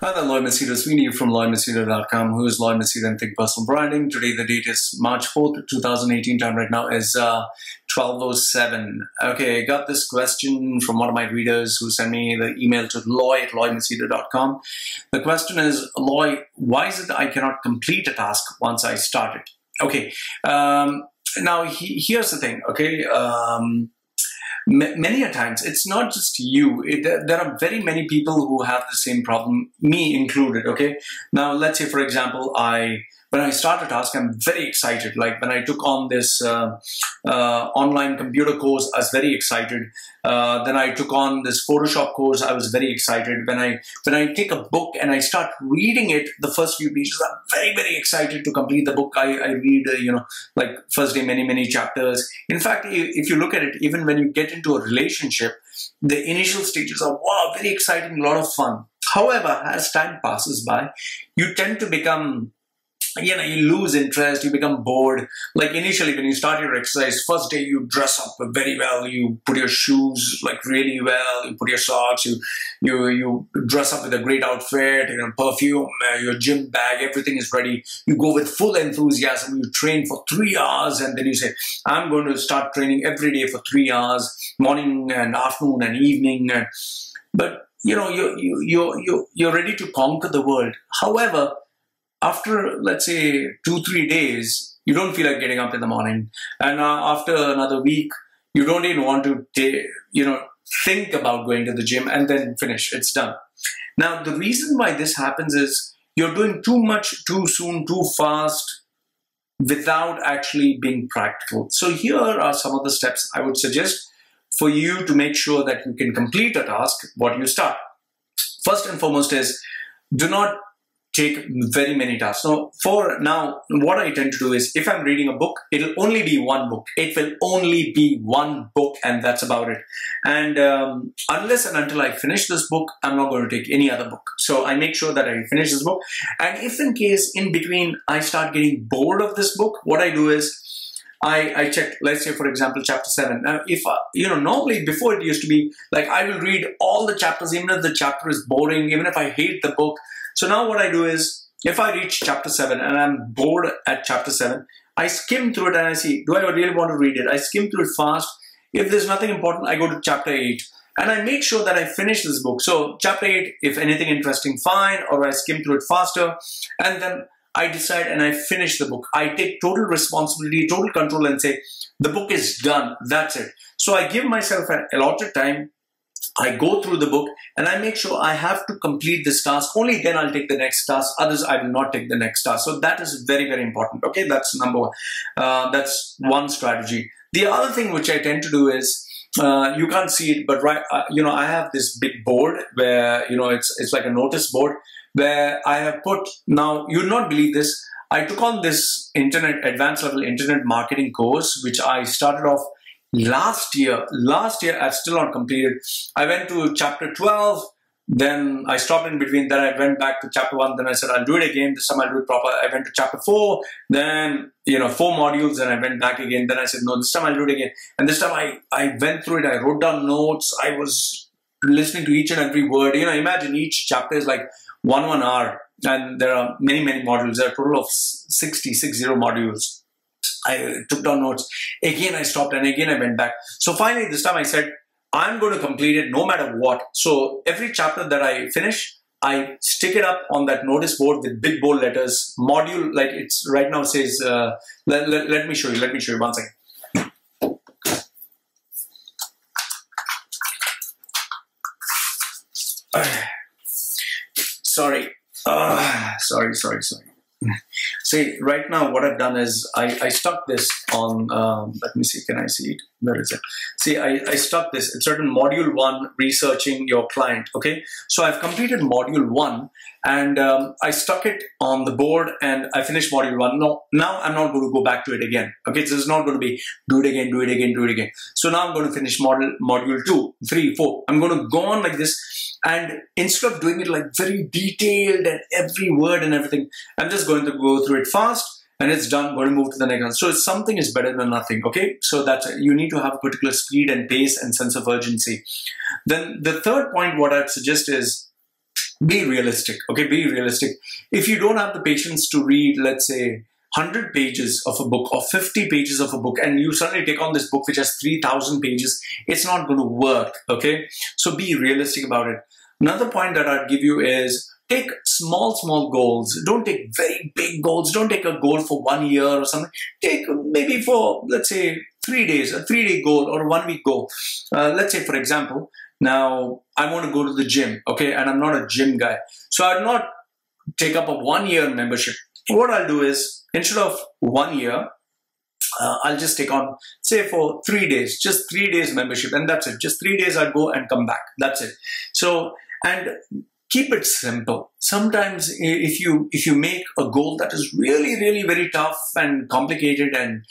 Hi there, Loy Machedo. Sweeney from LoyMachedo.com. Who is Loy Machedo and Think Personal Branding? Today, the date is March 4th, 2018. Time right now is 12:07. Okay, I got this question from one of my readers who sent me the email to Loy@LoyMachedo.com. The question is, Loy, why is it I cannot complete a task once I start it? Okay, now here's the thing, okay? Many a times, it's not just you. There are very many people who have the same problem, me included, okay? Now, let's say, for example, when I start a task, I'm very excited. Like when I took on this online computer course, I was very excited. Then I took on this Photoshop course, I was very excited. When I take a book and I start reading it, the first few pages, I'm very, very excited to complete the book. I read, like first day, many chapters. In fact, if you look at it, even when you get into a relationship, the initial stages are, wow, very exciting, a lot of fun. However, as time passes by, you tend to become, you lose interest, you become bored. Like initially when you start your exercise, first day you dress up very well, you put your shoes like really well, you put your socks, you dress up with a great outfit, perfume, your gym bag, everything is ready. You go with full enthusiasm, you train for 3 hours, and then you say, I'm going to start training every day for 3 hours, morning and afternoon and evening. But you're ready to conquer the world. However, after, let's say, 2-3 days, you don't feel like getting up in the morning. And after another week, you don't even want to, think about going to the gym, and then finish. It's done. Now, the reason why this happens is you're doing too much, too soon, too fast, without actually being practical. So here are some of the steps I would suggest for you to make sure that you can complete a task, what you start. First and foremost is, do not take very many tasks. So for now, what I tend to do is, if I'm reading a book, it'll only be one book. It will only be one book, and that's about it. And unless and until I finish this book, I'm not going to take any other book. So I make sure that I finish this book. And if in case in between I start getting bored of this book, what I do is, I check, let's say, for example, chapter 7. Now, if, normally before it used to be like, I will read all the chapters, even if the chapter is boring, even if I hate the book. So now what I do is, if I reach chapter 7 and I'm bored at chapter 7, I skim through it and I see, do I really want to read it? I skim through it fast. If there's nothing important, I go to chapter 8. And I make sure that I finish this book. So chapter 8, if anything interesting, fine, or I skim through it faster. And then I decide and I finish the book. I take total responsibility, total control, and say, the book is done. That's it. So I give myself an allotted time. I go through the book and I make sure I have to complete this task. Only then I'll take the next task. Others, I will not take the next task. So that is very, very important. Okay, that's number one. That's one strategy. The other thing which I tend to do is, you can't see it, but I have this big board where, it's like a notice board where I have put, now you'll not believe this, I took on this advanced level internet marketing course, which I started off last year. I've still not completed. I went to chapter 12, then I stopped in between, then I went back to chapter 1, then I said, I'll do it again, this time I'll do it proper. I went to chapter 4, then, 4 modules, and I went back again, then I said, no, this time I'll do it again. And this time I went through it, I wrote down notes, I was listening to each and every word. Imagine each chapter is like 1 hour, and there are many modules. There are a total of 60 modules. I took down notes. Again, I stopped, and again, I went back. So finally, this time I said, I'm going to complete it no matter what. So every chapter that I finish, I stick it up on that notice board with big bold letters. Module, like it's right now says, let me show you. Let me show you one second. Sorry. Sorry. See, right now what I've done is I stuck this on, let me see, can I see it? Where is it? See, I stuck this. It's written module 1, researching your client, okay? So I've completed module 1 and I stuck it on the board and I finished module 1. No, now I'm not going to go back to it again, okay? So it's not going to be do it again. So now I'm going to finish module 2, 3, 4. I'm going to go on like this. And instead of doing it like very detailed and every word and everything, I'm just going to go through it fast and it's done, going to move to the next one. So something is better than nothing, okay? So that's it. You need to have a particular speed and pace and sense of urgency. Then the third point, what I'd suggest is, be realistic. Okay, be realistic. If you don't have the patience to read, let's say, 100 pages of a book or 50 pages of a book, and you suddenly take on this book which has 3,000 pages, it's not going to work. Okay, so be realistic about it. Another point that I'd give you is take small goals. Don't take very big goals. Don't take a goal for 1 year or something. Take maybe for, let's say, 3 days, a 3-day goal or a 1-week goal. Let's say, for example, now I want to go to the gym, okay, and I'm not a gym guy. So I'll not take up a 1-year membership. What I'll do is, instead of 1 year, I'll just take on, say, for 3 days, just 3 days membership, and that's it. Just 3 days I'll go and come back. That's it. So, and keep it simple. Sometimes if you make a goal that is really very tough and complicated, and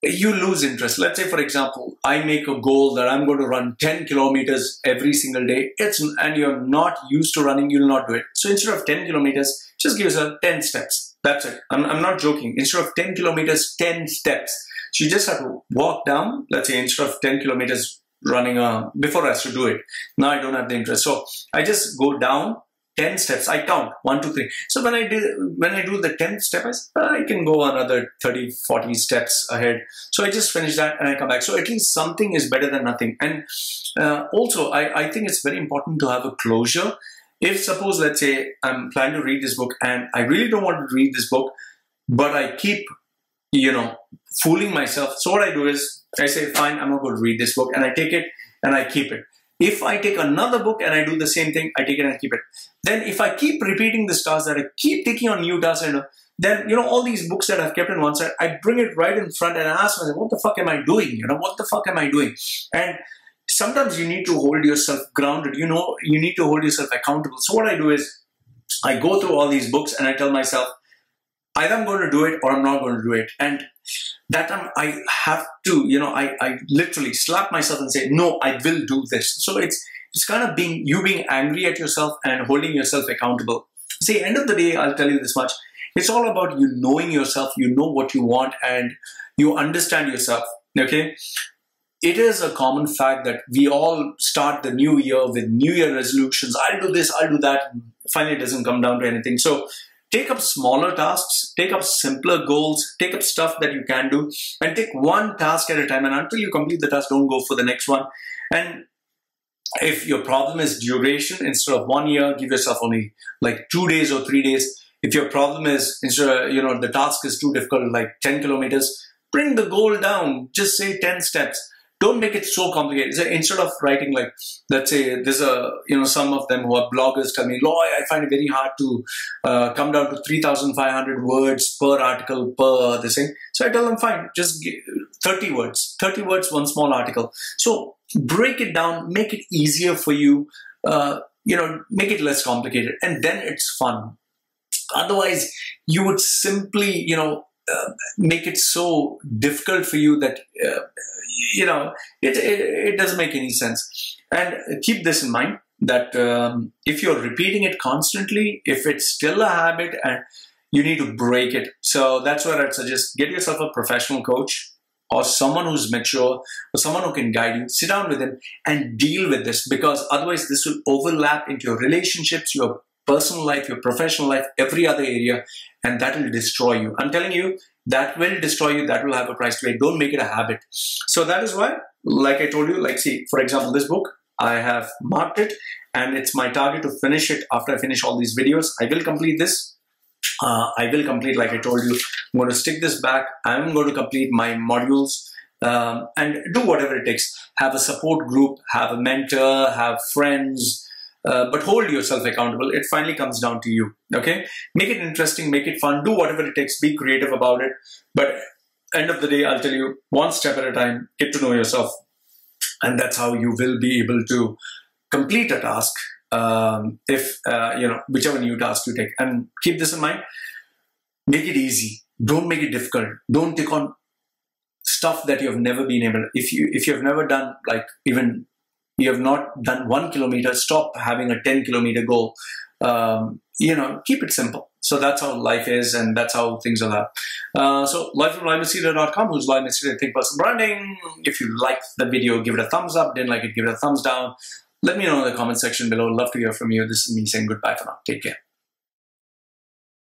you lose interest. Let's say, for example, I make a goal that I'm going to run 10 kilometers every single day. And you're not used to running, you'll not do it. So instead of 10 kilometers, just give yourself 10 steps. That's it. I'm not joking. Instead of 10 kilometers, 10 steps. So you just have to walk down. Let's say instead of 10 kilometers running, before I used to do it. Now I don't have the interest. So I just go down 10 steps. I count 1, 2, 3. So when I do the 10th step, I can go another 30, 40 steps ahead. So I just finish that and I come back. So at least something is better than nothing. And also, I think it's very important to have a closure. If suppose, let's say, I'm planning to read this book and I really don't want to read this book, but I keep, fooling myself. So what I do is I say, fine, I'm not going to read this book, and I take it and I keep it. If I take another book and I do the same thing, I take it and I keep it. Then if I keep repeating this task, that I keep taking on new tasks, then, all these books that I've kept on one side, I bring it right in front and I ask myself, what the fuck am I doing? What the fuck am I doing? And sometimes you need to hold yourself grounded. You need to hold yourself accountable. So what I do is I go through all these books and I tell myself, either I'm going to do it or I'm not going to do it. And that time I have to, I literally slap myself and say, no, I will do this. So it's kind of being angry at yourself and holding yourself accountable. See, end of the day, I'll tell you this much. It's all about you knowing yourself, you know what you want, and you understand yourself, okay? It is a common fact that we all start the new year with New Year resolutions. I'll do this, I'll do that. Finally, it doesn't come down to anything. So take up smaller tasks, take up simpler goals, take up stuff that you can do, and take one task at a time. And until you complete the task, don't go for the next one. And if your problem is duration, instead of 1 year, give yourself only like 2 days or 3 days. If your problem is, instead of, the task is too difficult, like 10 kilometers, bring the goal down. Just say 10 steps. Don't make it so complicated. So instead of writing, like, let's say there's some of them who are bloggers tell me, Loy, I find it very hard to come down to 3,500 words per article per this thing. So I tell them, fine, just 30 words, 1 small article. So break it down, make it easier for you, make it less complicated, and then it's fun. Otherwise, you would simply, make it so difficult for you that, it doesn't make any sense. And keep this in mind that if you're repeating it constantly, if it's still a habit, and you need to break it. So that's where I'd suggest get yourself a professional coach or someone who's mature or someone who can guide you. Sit down with them and deal with this, because otherwise this will overlap into your relationships, your personal life, your professional life, every other area, and that will destroy you. I'm telling you, that will destroy you. That will have a price to pay. Don't make it a habit. So that is why, like I told you, see, for example, this book, I have marked it, and it's my target to finish it after I finish all these videos. I will complete this. I will complete, like I told you, I'm going to stick this back. I'm going to complete my modules and do whatever it takes. Have a support group, have a mentor, have friends, but hold yourself accountable. It finally comes down to you, okay? Make it interesting, make it fun, do whatever it takes, be creative about it. But end of the day, I'll tell you, one step at a time, get to know yourself. And that's how you will be able to complete a task, whichever new task you take. And keep this in mind, make it easy. Don't make it difficult. Don't take on stuff that you have never been able to. If you have never done, like, even you have not done 1 kilometer, stop having a 10-kilometer goal. Keep it simple. So that's how life is, and that's how things are. So Loy from LoyMachedo.com, who's Loy Machedo, Think Personal Branding. If you liked the video, give it a thumbs up. Didn't like it, give it a thumbs down. Let me know in the comment section below. Love to hear from you. This is me saying goodbye for now. Take care.